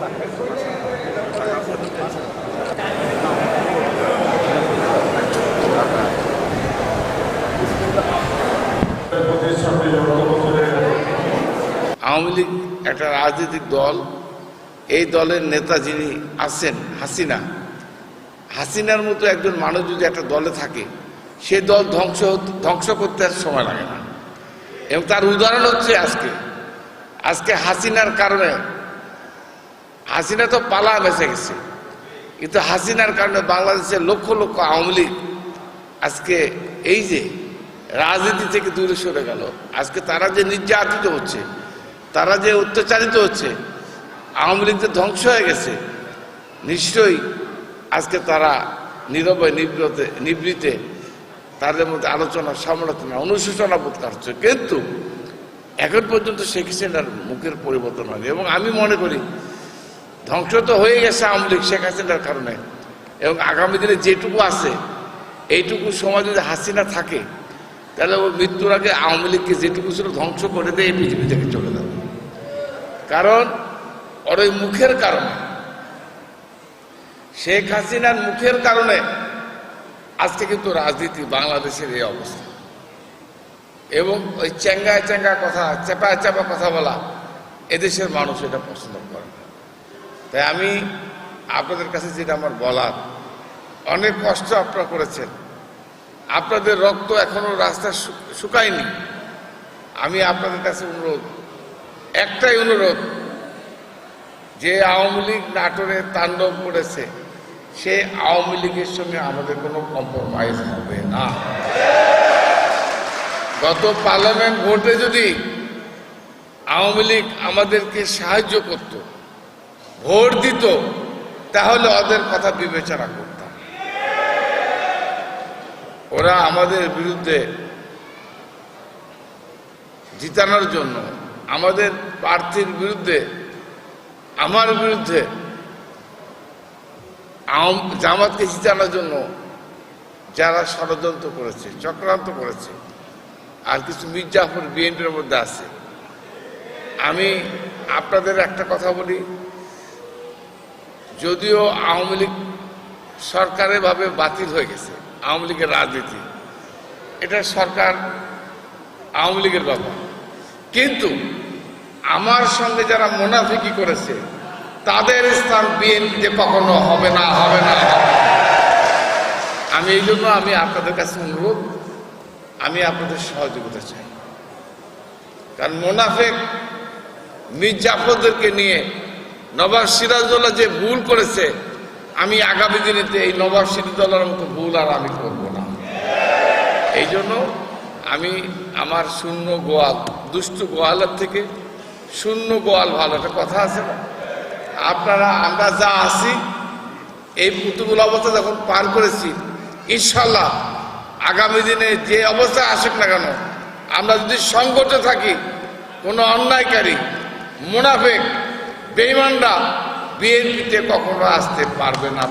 আওয়ামী লীগ একটা রাজনৈতিক দল। এই দলের নেতা যিনি আছেন হাসিনার মতো একজন মানুষ যদি একটা দলে থাকে, সে দল ধ্বংস করতে আর সময় লাগে না। এবং তার উদাহরণ হচ্ছে আজকে হাসিনার কারণে, হাসিনা তো পালা বেঁচে গেছে, কিন্তু হাসিনার কারণে বাংলাদেশের লক্ষ লক্ষ আওয়ামী লীগ আজকে এই যে রাজনীতি থেকে দূরে সরে গেল। আজকে তারা যে নির্যাতিত হচ্ছে, তারা যে অত্যাচারিত হচ্ছে, আওয়ামী লীগ যে ধ্বংস হয়ে গেছে, নিশ্চয়ই আজকে তারা নীরবে নিবৃতে তাদের মধ্যে আলোচনা, সমালোচনা, অনুশোচনা বোধ করছে। কিন্তু এখন পর্যন্ত শেখ হাসিনার মুখের পরিবর্তন হয়নি। এবং আমি মনে করি ধ্বংস তো হয়ে গেছে আওয়ামী লীগ শেখ হাসিনার কারণে, এবং আগামী দিনে যেটুকু আছে এইটুকু সময় যদি হাসিনা থাকে, তাহলে ও মৃত্যুর আগে আওয়ামী লীগকে যেটুকু ছিল ধ্বংস করে দেয়, এই পৃথিবী থেকে চলে যাবে। কারণ ওর ওই মুখের কারণে, শেখ হাসিনার মুখের কারণে আজকে কিন্তু রাজনীতি বাংলাদেশের এই অবস্থা। এবং ওই চ্যাঙ্গা কথা, চেপা কথা বলা এদেশের মানুষ এটা পছন্দ করে না। তাই আমি আপনাদের কাছে যেটা আমার বলার, অনেক কষ্ট আপনারা করেছেন, আপনাদের রক্ত এখনো রাস্তা শুকায়নি। আমি আপনাদের কাছে একটাই অনুরোধ, যে আওয়ামী লীগ নাটোরে তাণ্ডব করেছে, সেই আওয়ামী লীগের সঙ্গে আমাদের কোনো কম্প্রোমাইজ হবে না। গত পার্লামেন্ট ভোটে যদি আওয়ামী লীগ আমাদেরকে সাহায্য করত, ভোট দিত, তাহলে ওদের কথা বিবেচনা করতাম। ওরা আমাদের বিরুদ্ধে জিতানোর জন্য, আমাদের প্রার্থীর বিরুদ্ধে, আমার বিরুদ্ধে, জামাতকে জিতানোর জন্য যারা ষড়যন্ত্র করেছে, চক্রান্ত করেছে, আর কিছু মির্জাফর বিএনপির মধ্যে আছে। আমি আপনাদের একটা কথা বলি, যদিও আওয়ামী লীগ সরকারের ভাবে বাতিল হয়ে গেছে, আওয়ামী লীগের রাজনীতি, এটা সরকার আওয়ামী লীগের ব্যাপার, কিন্তু আমার সঙ্গে যারা মুনাফিকি করেছে তাদের স্থান বিএনপিতে কখনো হবে না। আমি এই জন্য আমি আপনাদের কাছে অনুরোধ, আমি আপনাদের সহযোগিতা চাই। কারণ মুনাফিক মির্জাফরদেরকে নিয়ে নবাব সিরাজউদ্দৌলা যে ভুল করেছে, আমি আগামী দিনেতে এই নবাব সিরাজউদ্দৌলার মতো ভুল আর আমি করব না। এই জন্য আমি আমার শূন্য গোয়াল, দুষ্টু গোয়ালের থেকে শূন্য গোয়াল ভালো, একটা কথা আছে না? আমরা যা আছি, এই প্রতিকূল অবস্থা যখন পার করেছি, ইনশাল্লাহ আগামী দিনে যে অবস্থায় আসুক না কেন, আমরা যদি সংগঠে থাকি, কোনো অন্যায়কারী, মুনাফিক, বেঈমানরা বিএনপিতে কখনো আসতে পারবে না।